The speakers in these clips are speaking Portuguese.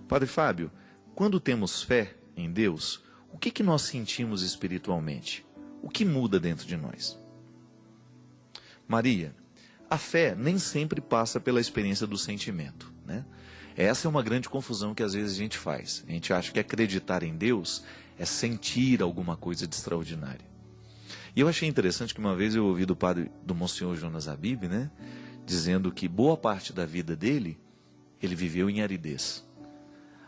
Padre Fábio, quando temos fé em Deus, o que nós sentimos espiritualmente? O que muda dentro de nós? Maria, a fé nem sempre passa pela experiência do sentimento, né? Essa é uma grande confusão que às vezes a gente faz. A gente acha que acreditar em Deus é sentir alguma coisa de extraordinária. E eu achei interessante que uma vez eu ouvi do Monsenhor Jonas Habib, né, dizendo que boa parte da vida dele, ele viveu em aridez.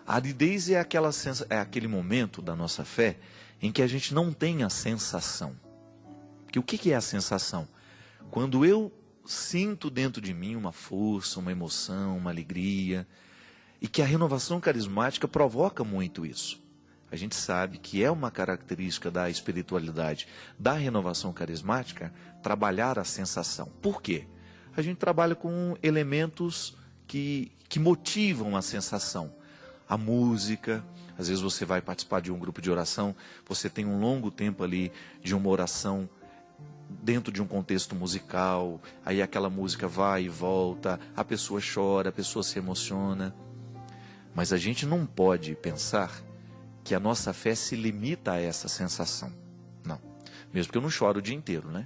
A aridez é aquele momento da nossa fé em que a gente não tem a sensação. Que o que é a sensação? Quando eu sinto dentro de mim uma força, uma emoção, uma alegria, e que a renovação carismática provoca muito isso. A gente sabe que é uma característica da espiritualidade, da renovação carismática, trabalhar a sensação. Por quê? A gente trabalha com elementos que motivam a sensação. A música, às vezes você vai participar de um grupo de oração, você tem um longo tempo ali de uma oração dentro de um contexto musical, aí aquela música vai e volta, a pessoa chora, a pessoa se emociona. Mas a gente não pode pensar que a nossa fé se limita a essa sensação. Não. Mesmo porque eu não choro o dia inteiro, né?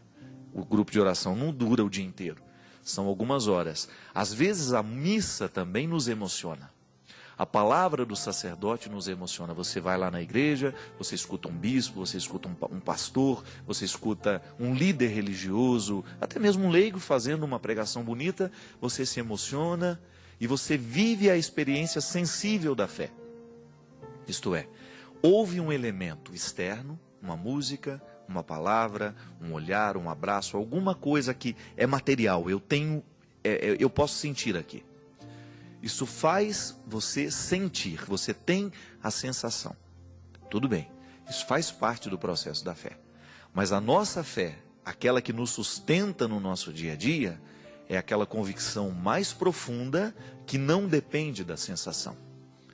O grupo de oração não dura o dia inteiro. São algumas horas. Às vezes a missa também nos emociona. A palavra do sacerdote nos emociona. Você vai lá na igreja, você escuta um bispo, você escuta um pastor, você escuta um líder religioso, até mesmo um leigo fazendo uma pregação bonita, você se emociona e você vive a experiência sensível da fé. Isto é, houve um elemento externo, uma música, uma palavra, um olhar, um abraço, alguma coisa que é material, eu posso sentir aqui. Isso faz você sentir, você tem a sensação. Tudo bem, isso faz parte do processo da fé. Mas a nossa fé, aquela que nos sustenta no nosso dia a dia, é aquela convicção mais profunda que não depende da sensação.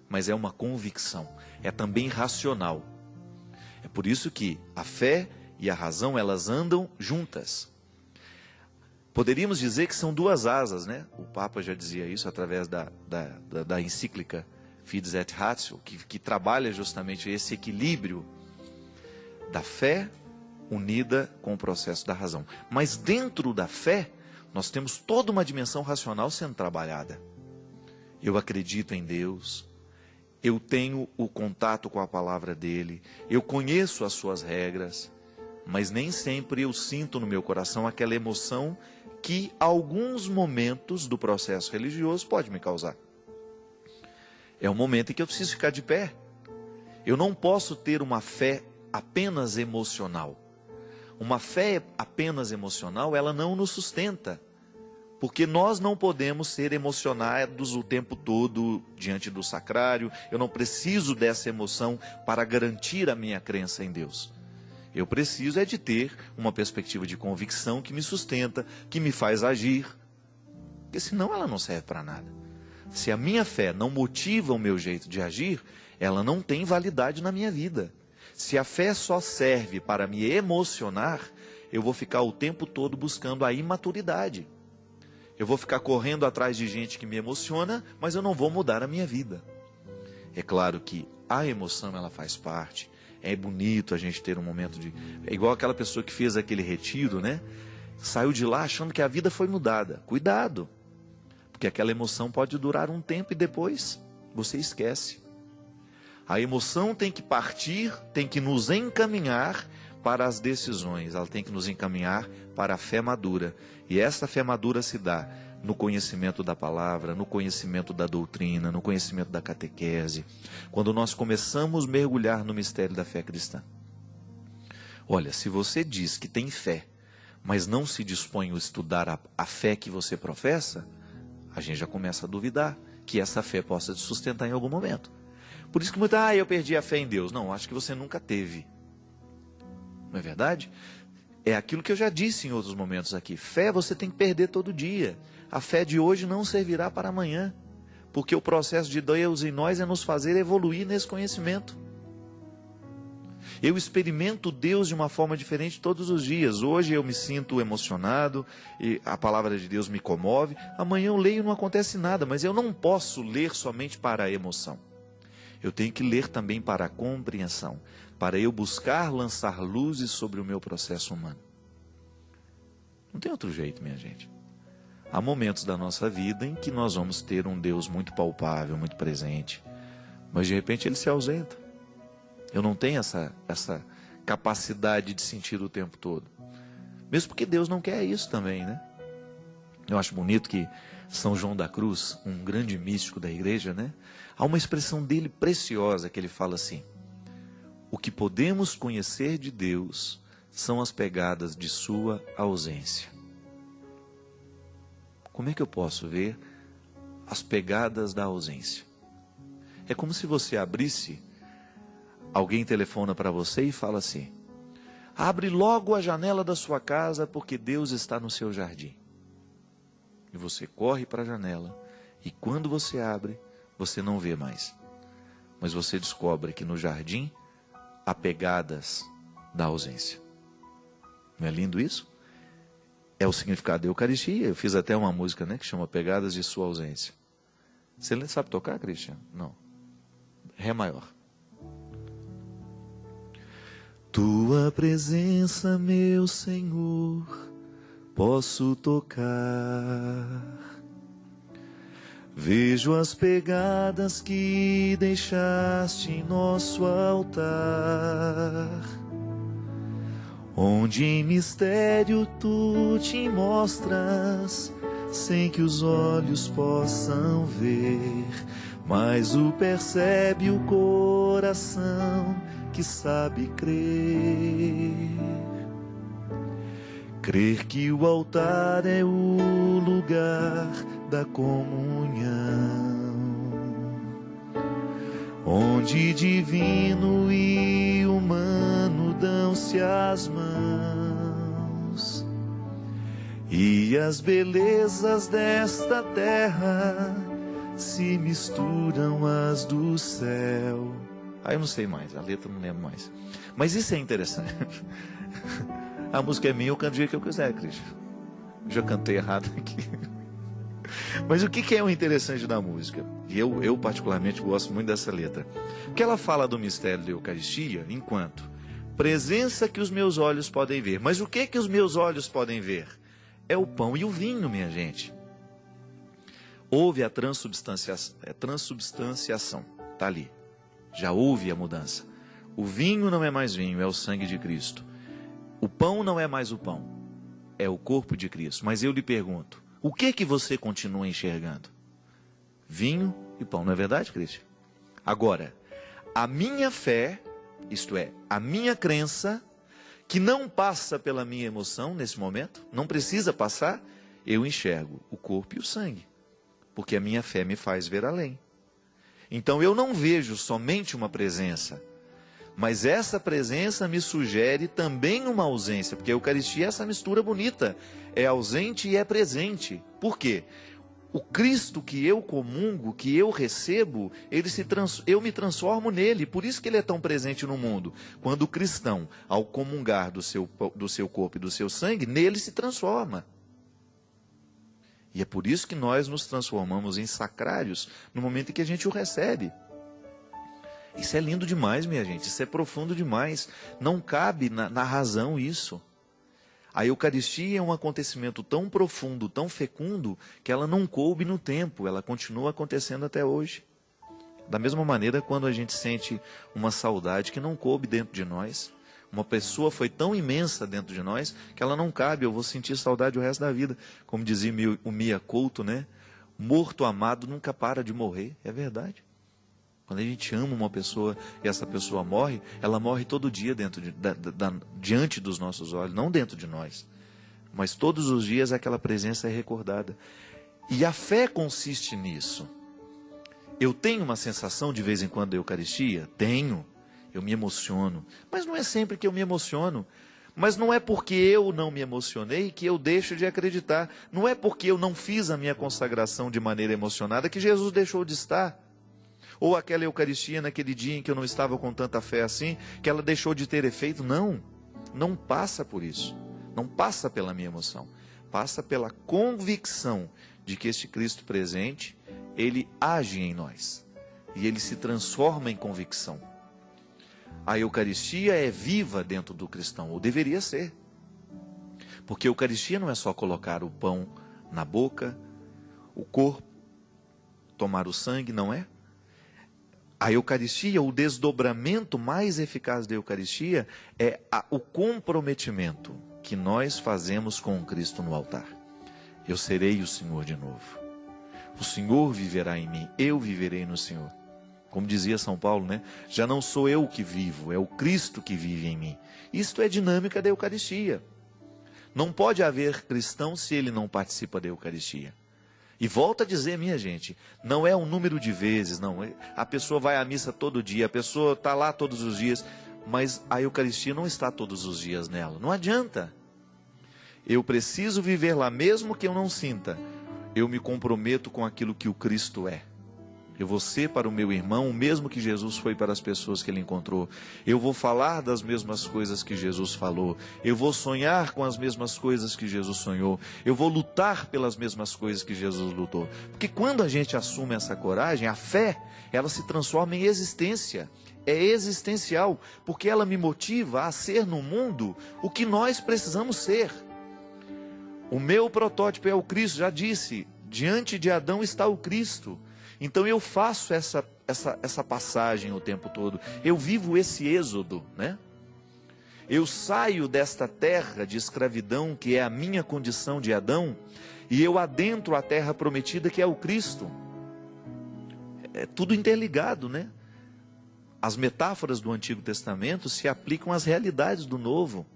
Mas é uma convicção, é também racional. É por isso que a fé e a razão, elas andam juntas. Poderíamos dizer que são duas asas, né? O Papa já dizia isso através da encíclica Fides et Ratio, que trabalha justamente esse equilíbrio da fé unida com o processo da razão. Mas dentro da fé, nós temos toda uma dimensão racional sendo trabalhada. Eu acredito em Deus, eu tenho o contato com a palavra dele, eu conheço as suas regras, mas nem sempre eu sinto no meu coração aquela emoção que alguns momentos do processo religioso pode me causar. É um momento em que eu preciso ficar de pé. Eu não posso ter uma fé apenas emocional. Uma fé apenas emocional, ela não nos sustenta. Porque nós não podemos ser emocionados o tempo todo diante do sacrário. Eu não preciso dessa emoção para garantir a minha crença em Deus. Eu preciso é de ter uma perspectiva de convicção que me sustenta, que me faz agir. Porque senão ela não serve para nada. Se a minha fé não motiva o meu jeito de agir, ela não tem validade na minha vida. Se a fé só serve para me emocionar, eu vou ficar o tempo todo buscando a imaturidade. Eu vou ficar correndo atrás de gente que me emociona, mas eu não vou mudar a minha vida. É claro que a emoção, ela faz parte. É bonito a gente ter um momento de... É igual aquela pessoa que fez aquele retiro, né? Saiu de lá achando que a vida foi mudada. Cuidado! Porque aquela emoção pode durar um tempo e depois você esquece. A emoção tem que partir, tem que nos encaminhar para as decisões. Ela tem que nos encaminhar para a fé madura. E essa fé madura se dá no conhecimento da palavra, no conhecimento da doutrina, no conhecimento da catequese. Quando nós começamos a mergulhar no mistério da fé cristã. Olha, se você diz que tem fé, mas não se dispõe a estudar a fé que você professa, a gente já começa a duvidar que essa fé possa te sustentar em algum momento. Por isso que muita, eu perdi a fé em Deus. Não, acho que você nunca teve. Não é verdade? É aquilo que eu já disse em outros momentos aqui. Fé você tem que perder todo dia. A fé de hoje não servirá para amanhã. Porque o processo de Deus em nós é nos fazer evoluir nesse conhecimento. Eu experimento Deus de uma forma diferente todos os dias. Hoje eu me sinto emocionado e a palavra de Deus me comove. Amanhã eu leio e não acontece nada, mas eu não posso ler somente para a emoção. Eu tenho que ler também para a compreensão, para eu buscar lançar luzes sobre o meu processo humano. Não tem outro jeito, minha gente. Há momentos da nossa vida em que nós vamos ter um Deus muito palpável, muito presente, mas de repente ele se ausenta. Eu não tenho essa capacidade de sentir o tempo todo. Mesmo porque Deus não quer isso também, né? Eu acho bonito que São João da Cruz, um grande místico da igreja, né? Há uma expressão dele preciosa que ele fala assim: o que podemos conhecer de Deus são as pegadas de sua ausência. Como é que eu posso ver as pegadas da ausência? É como se você abrisse, alguém telefona para você e fala assim: abre logo a janela da sua casa porque Deus está no seu jardim. E você corre para a janela e quando você abre, você não vê mais. Mas você descobre que no jardim há pegadas da ausência. Não é lindo isso? É o significado da Eucaristia. Eu fiz até uma música, né, que chama Pegadas de Sua Ausência. Você sabe tocar, Cristian? Não. Ré maior. Tua presença, meu Senhor, posso tocar. Vejo as pegadas que deixaste em nosso altar, onde em mistério tu te mostras, sem que os olhos possam ver, mas o percebe o coração que sabe crer. Crer que o altar é o lugar da comunhão, onde divino e humano dão-se as mãos, e as belezas desta terra se misturam às do céu. Eu não sei mais, a letra não lembro mais. Mas isso é interessante. A música é minha, eu canto do jeito que eu quiser, Cristian. Já cantei errado aqui. Mas o que é o interessante da música? E eu particularmente gosto muito dessa letra. Porque ela fala do mistério da Eucaristia enquanto presença que os meus olhos podem ver. Mas o que os meus olhos podem ver? É o pão e o vinho, minha gente. Houve a transubstanciação. Está ali. Já houve a mudança. O vinho não é mais vinho, é o sangue de Cristo. O pão não é mais o pão, é o corpo de Cristo. Mas eu lhe pergunto, o que você continua enxergando? Vinho e pão, não é verdade, Cristian? Agora, a minha fé, isto é, a minha crença, que não passa pela minha emoção nesse momento, não precisa passar, eu enxergo o corpo e o sangue, porque a minha fé me faz ver além. Então eu não vejo somente uma presença, mas essa presença me sugere também uma ausência, porque a Eucaristia é essa mistura bonita, é ausente e é presente. Por quê? O Cristo que eu comungo, que eu recebo, eu me transformo nele, por isso que ele é tão presente no mundo. Quando o cristão, ao comungar do seu corpo e do seu sangue, nele se transforma. E é por isso que nós nos transformamos em sacrários no momento em que a gente o recebe. Isso é lindo demais, minha gente, isso é profundo demais. Não cabe na razão isso. A Eucaristia é um acontecimento tão profundo, tão fecundo, que ela não coube no tempo, ela continua acontecendo até hoje. Da mesma maneira, quando a gente sente uma saudade que não coube dentro de nós, uma pessoa foi tão imensa dentro de nós, que ela não cabe, eu vou sentir saudade o resto da vida. Como dizia o Mia Couto, né? Morto amado nunca para de morrer, é verdade. Quando a gente ama uma pessoa e essa pessoa morre, ela morre todo dia diante dos nossos olhos, não dentro de nós. Mas todos os dias aquela presença é recordada. E a fé consiste nisso. Eu tenho uma sensação de vez em quando da Eucaristia? Tenho. Eu me emociono. Mas não é sempre que eu me emociono. Mas não é porque eu não me emocionei que eu deixo de acreditar. Não é porque eu não fiz a minha consagração de maneira emocionada que Jesus deixou de estar. Ou aquela Eucaristia naquele dia em que eu não estava com tanta fé assim, que ela deixou de ter efeito. Não, não passa por isso. Não passa pela minha emoção. Passa pela convicção de que este Cristo presente, ele age em nós. e ele se transforma em convicção. A Eucaristia é viva dentro do cristão, ou deveria ser. Porque a Eucaristia não é só colocar o pão na boca, o corpo, tomar o sangue, não é? A Eucaristia, o desdobramento mais eficaz da Eucaristia é o comprometimento que nós fazemos com Cristo no altar. Eu serei o Senhor de novo. O Senhor viverá em mim, eu viverei no Senhor. Como dizia São Paulo, né? Já não sou eu que vivo, é o Cristo que vive em mim. Isto é dinâmica da Eucaristia. Não pode haver cristão se ele não participa da Eucaristia. E volto a dizer, minha gente, não é um número de vezes, não. A pessoa vai à missa todo dia, a pessoa está lá todos os dias, mas a Eucaristia não está todos os dias nela. Não adianta. Eu preciso viver lá, mesmo que eu não sinta. Eu me comprometo com aquilo que o Cristo é. Eu vou ser para o meu irmão o mesmo que Jesus foi para as pessoas que ele encontrou. Eu vou falar das mesmas coisas que Jesus falou. Eu vou sonhar com as mesmas coisas que Jesus sonhou. Eu vou lutar pelas mesmas coisas que Jesus lutou. Porque quando a gente assume essa coragem, a fé, ela se transforma em existência. É existencial, porque ela me motiva a ser no mundo o que nós precisamos ser. O meu protótipo é o Cristo, já disse, diante de Adão está o Cristo. Então eu faço essa passagem o tempo todo, eu vivo esse êxodo, né? Eu saio desta terra de escravidão, que é a minha condição de Adão, e eu adentro a terra prometida, que é o Cristo. É tudo interligado, né? As metáforas do Antigo Testamento se aplicam às realidades do Novo.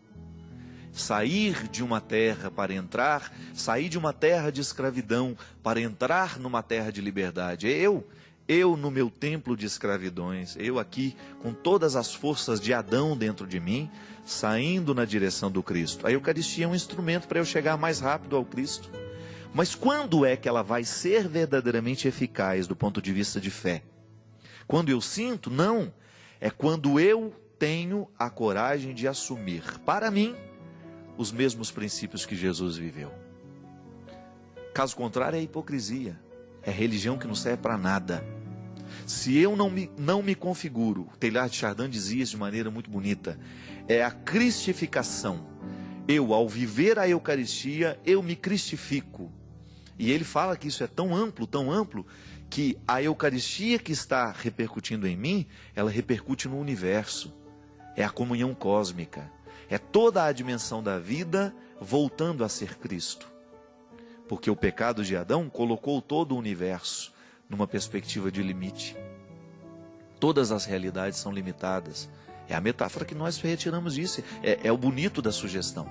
Sair de uma terra para entrar, sair de uma terra de escravidão para entrar numa terra de liberdade. Eu no meu templo de escravidões, eu aqui com todas as forças de Adão dentro de mim, saindo na direção do Cristo. A Eucaristia é um instrumento para eu chegar mais rápido ao Cristo. Mas quando é que ela vai ser verdadeiramente eficaz do ponto de vista de fé? Quando eu sinto? Não. É quando eu tenho a coragem de assumir para mim os mesmos princípios que Jesus viveu. Caso contrário, é hipocrisia. É religião que não serve para nada. Se eu não me configuro, o Teilhard de Chardin dizia isso de maneira muito bonita, é a cristificação. Eu, ao viver a Eucaristia, eu me cristifico. E ele fala que isso é tão amplo, que a Eucaristia que está repercutindo em mim, ela repercute no universo. É a comunhão cósmica. É toda a dimensão da vida voltando a ser Cristo. Porque o pecado de Adão colocou todo o universo numa perspectiva de limite. Todas as realidades são limitadas. É a metáfora que nós retiramos disso. É o bonito da sugestão.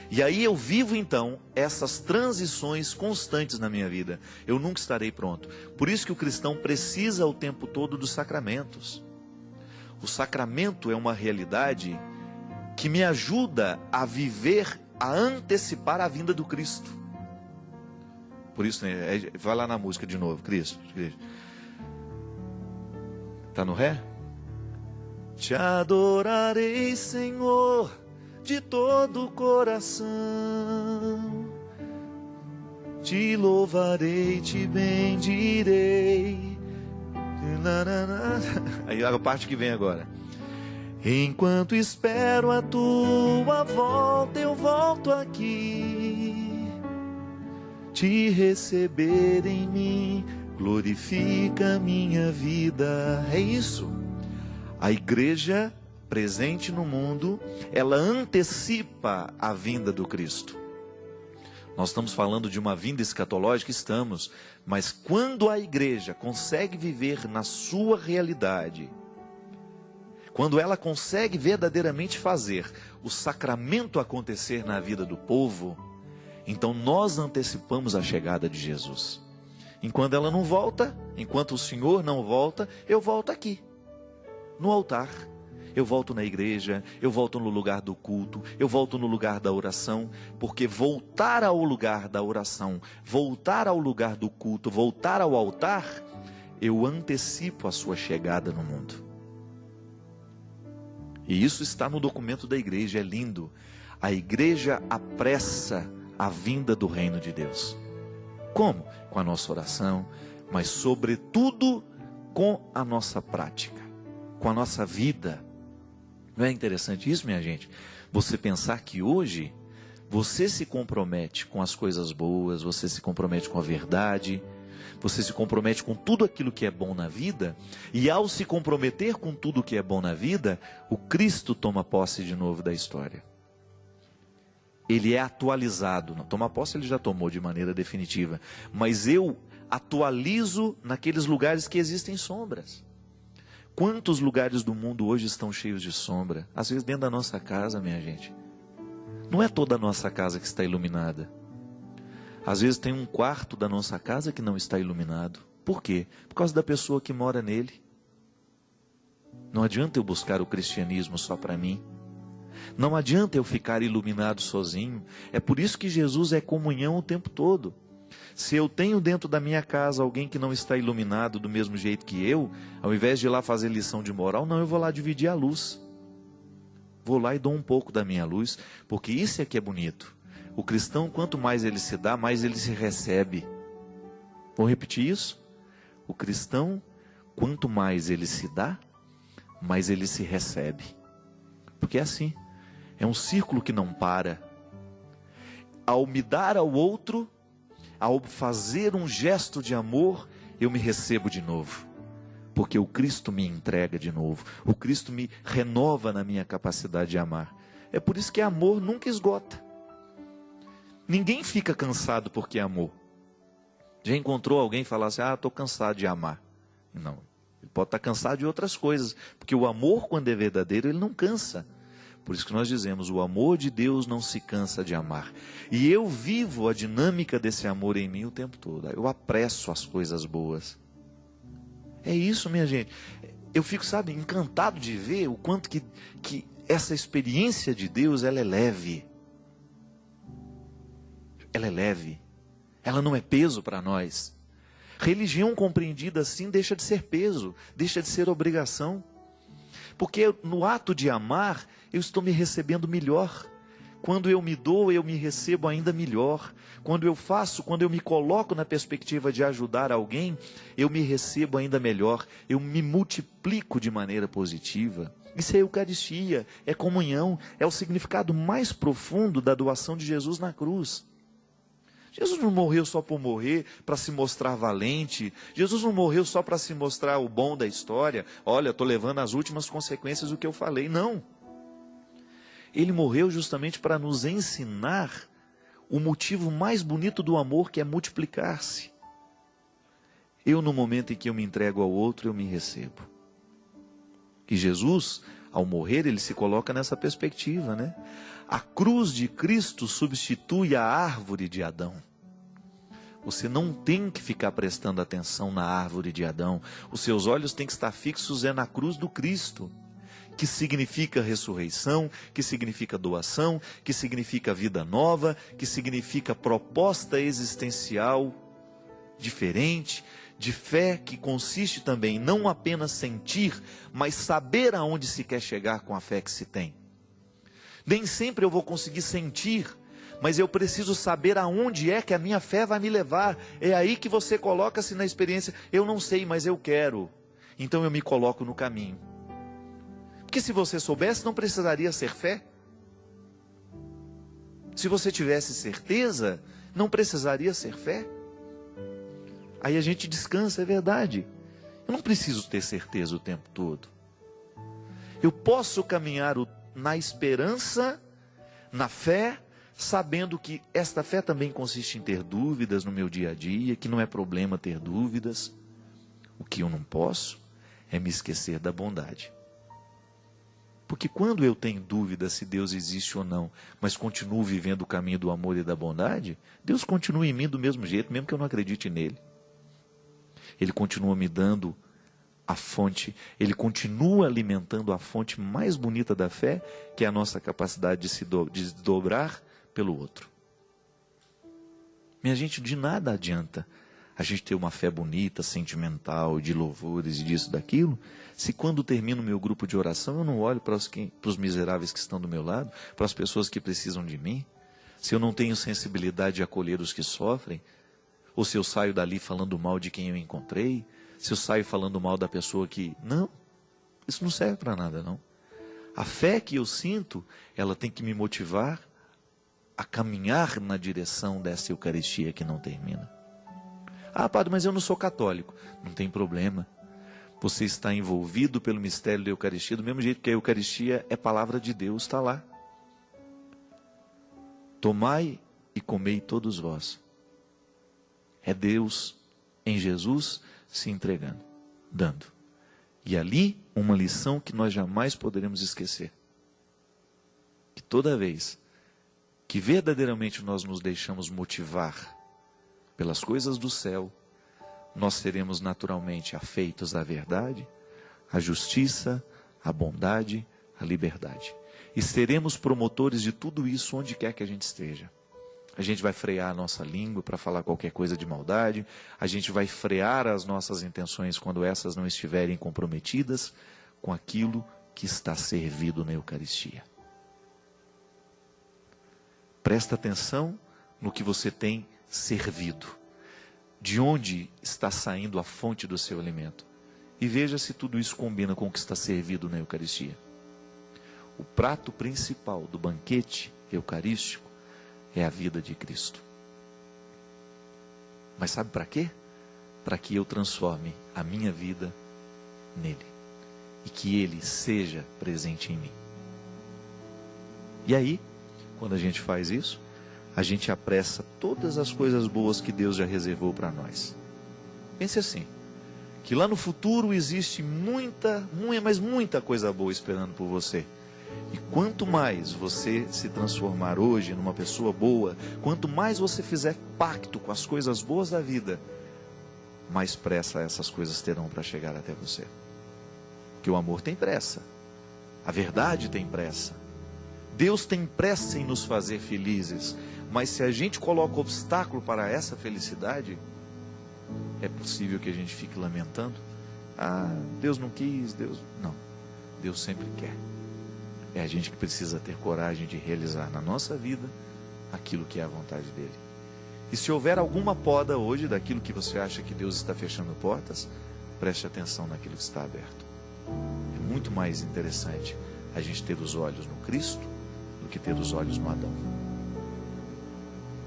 E aí eu vivo então essas transições constantes na minha vida. Eu nunca estarei pronto. Por isso que o cristão precisa o tempo todo dos sacramentos. O sacramento é uma realidade que me ajuda a viver, a antecipar a vinda do Cristo. Por isso, né, vai lá na música de novo, Cristo. Está no ré? Te adorarei, Senhor, de todo o coração. Te louvarei, te bendirei. Aí a parte que vem agora. Enquanto espero a tua volta, eu volto aqui. Te receber em mim, glorifica minha vida. É isso. A igreja presente no mundo, ela antecipa a vinda do Cristo. Nós estamos falando de uma vinda escatológica, estamos. Mas quando a igreja consegue viver na sua realidade, quando ela consegue verdadeiramente fazer o sacramento acontecer na vida do povo, então nós antecipamos a chegada de Jesus. Enquanto ela não volta, enquanto o Senhor não volta, eu volto aqui, no altar. Eu volto na igreja, eu volto no lugar do culto, eu volto no lugar da oração, porque voltar ao lugar da oração, voltar ao lugar do culto, voltar ao altar, eu antecipo a sua chegada no mundo. E isso está no documento da igreja, é lindo. A igreja apressa a vinda do reino de Deus. Como? Com a nossa oração, mas sobretudo com a nossa prática, com a nossa vida. Não é interessante isso, minha gente? Você pensar que hoje você se compromete com as coisas boas, você se compromete com a verdade, você se compromete com tudo aquilo que é bom na vida, e ao se comprometer com tudo que é bom na vida, o Cristo toma posse de novo da história. Ele é atualizado. Não, toma posse ele já tomou de maneira definitiva, mas eu atualizo naqueles lugares que existem sombras. Quantos lugares do mundo hoje estão cheios de sombra? Às vezes dentro da nossa casa, minha gente. Não é toda a nossa casa que está iluminada. Às vezes tem um quarto da nossa casa que não está iluminado. Por quê? Por causa da pessoa que mora nele. Não adianta eu buscar o cristianismo só para mim. Não adianta eu ficar iluminado sozinho. É por isso que Jesus é comunhão o tempo todo. Se eu tenho dentro da minha casa alguém que não está iluminado do mesmo jeito que eu, ao invés de ir lá fazer lição de moral, não, eu vou lá dividir a luz. Vou lá e dou um pouco da minha luz, porque isso é que é bonito. O cristão, quanto mais ele se dá, mais ele se recebe. Vou repetir isso? O cristão, quanto mais ele se dá, mais ele se recebe. Porque é assim, é um círculo que não para. Ao me dar ao outro, ao fazer um gesto de amor, eu me recebo de novo. Porque o Cristo me entrega de novo. O Cristo me renova na minha capacidade de amar. É por isso que amor nunca esgota. Ninguém fica cansado porque amou. Já encontrou alguém e falar assim, estou cansado de amar. Não, ele pode estar cansado de outras coisas. Porque o amor, quando é verdadeiro, ele não cansa. Por isso que nós dizemos, o amor de Deus não se cansa de amar. E eu vivo a dinâmica desse amor em mim o tempo todo. Eu apresso as coisas boas. É isso, minha gente. Eu fico, encantado de ver o quanto que essa experiência de Deus, ela é leve. Ela é leve. Ela não é peso para nós. Religião compreendida assim deixa de ser peso, deixa de ser obrigação. Porque no ato de amar, eu estou me recebendo melhor. Quando eu me dou, eu me recebo ainda melhor. Quando eu me coloco na perspectiva de ajudar alguém, eu me recebo ainda melhor. Eu me multiplico de maneira positiva. Isso é Eucaristia, é comunhão, é o significado mais profundo da doação de Jesus na cruz. Jesus não morreu só por morrer, para se mostrar valente. Jesus não morreu só para se mostrar o bom da história. Olha, estou levando as últimas consequências do que eu falei. Não. Ele morreu justamente para nos ensinar o motivo mais bonito do amor, que é multiplicar-se. Eu, no momento em que eu me entrego ao outro, eu me recebo. E Jesus, ao morrer, ele se coloca nessa perspectiva, né? A cruz de Cristo substitui a árvore de Adão. Você não tem que ficar prestando atenção na árvore de Adão. Os seus olhos têm que estar fixos na cruz do Cristo. Que significa ressurreição, que significa doação, que significa vida nova, que significa proposta existencial diferente, de fé que consiste também não apenas sentir, mas saber aonde se quer chegar com a fé que se tem. Nem sempre eu vou conseguir sentir, mas eu preciso saber aonde é que a minha fé vai me levar. É aí que você coloca-se na experiência, eu não sei, mas eu quero. Então eu me coloco no caminho. Porque se você soubesse, não precisaria ser fé. Se você tivesse certeza, não precisaria ser fé. Aí a gente descansa, é verdade. Eu não preciso ter certeza o tempo todo. Eu posso caminhar na esperança, na fé, sabendo que esta fé também consiste em ter dúvidas no meu dia a dia, que não é problema ter dúvidas. O que eu não posso é me esquecer da bondade. Porque quando eu tenho dúvida se Deus existe ou não, mas continuo vivendo o caminho do amor e da bondade, Deus continua em mim do mesmo jeito, mesmo que eu não acredite nele. Ele continua me dando a fonte, ele continua alimentando a fonte mais bonita da fé, que é a nossa capacidade de se dobrar pelo outro. Minha gente, de nada adianta a gente ter uma fé bonita, sentimental, de louvores e disso, daquilo, se quando termino o meu grupo de oração, eu não olho para os miseráveis que estão do meu lado, para as pessoas que precisam de mim, se eu não tenho sensibilidade de acolher os que sofrem, ou se eu saio dali falando mal de quem eu encontrei, se eu saio falando mal da pessoa que... Não, isso não serve para nada, não. A fé que eu sinto, ela tem que me motivar a caminhar na direção dessa Eucaristia que não termina. Ah, padre, mas eu não sou católico. Não tem problema. Você está envolvido pelo mistério da Eucaristia, do mesmo jeito que a Eucaristia é palavra de Deus, está lá. Tomai e comei todos vós. É Deus em Jesus se entregando, dando. E ali, uma lição que nós jamais poderemos esquecer. Que toda vez que verdadeiramente nós nos deixamos motivar pelas coisas do céu, nós seremos naturalmente afeitos à verdade, à justiça, à bondade, à liberdade. E seremos promotores de tudo isso onde quer que a gente esteja. A gente vai frear a nossa língua para falar qualquer coisa de maldade. A gente vai frear as nossas intenções quando essas não estiverem comprometidas com aquilo que está servido na Eucaristia. Presta atenção no que você tem servido. De onde está saindo a fonte do seu alimento. E veja se tudo isso combina com o que está servido na Eucaristia. O prato principal do banquete eucarístico é a vida de Cristo. Mas sabe para quê? Para que eu transforme a minha vida nele. E que ele seja presente em mim. E aí, quando a gente faz isso, a gente apressa todas as coisas boas que Deus já reservou para nós. Pense assim, que lá no futuro existe muita coisa boa esperando por você. E quanto mais você se transformar hoje numa pessoa boa, quanto mais você fizer pacto com as coisas boas da vida, mais pressa essas coisas terão para chegar até você. Porque o amor tem pressa, a verdade tem pressa, Deus tem pressa em nos fazer felizes, mas se a gente coloca obstáculo para essa felicidade, é possível que a gente fique lamentando. Ah, Deus não quis, Deus... Não, Deus sempre quer. É a gente que precisa ter coragem de realizar na nossa vida aquilo que é a vontade dele. E se houver alguma poda hoje daquilo que você acha que Deus está fechando portas, preste atenção naquilo que está aberto. É muito mais interessante a gente ter os olhos no Cristo do que ter os olhos no Adão.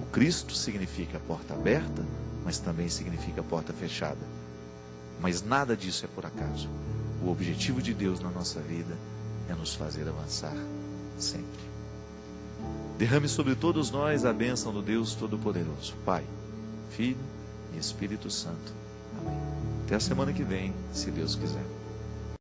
O Cristo significa porta aberta, mas também significa porta fechada. Mas nada disso é por acaso. O objetivo de Deus na nossa vida é nos fazer avançar sempre. Derrame sobre todos nós a bênção do Deus Todo-Poderoso, Pai, Filho e Espírito Santo. Amém. Até a semana que vem, se Deus quiser.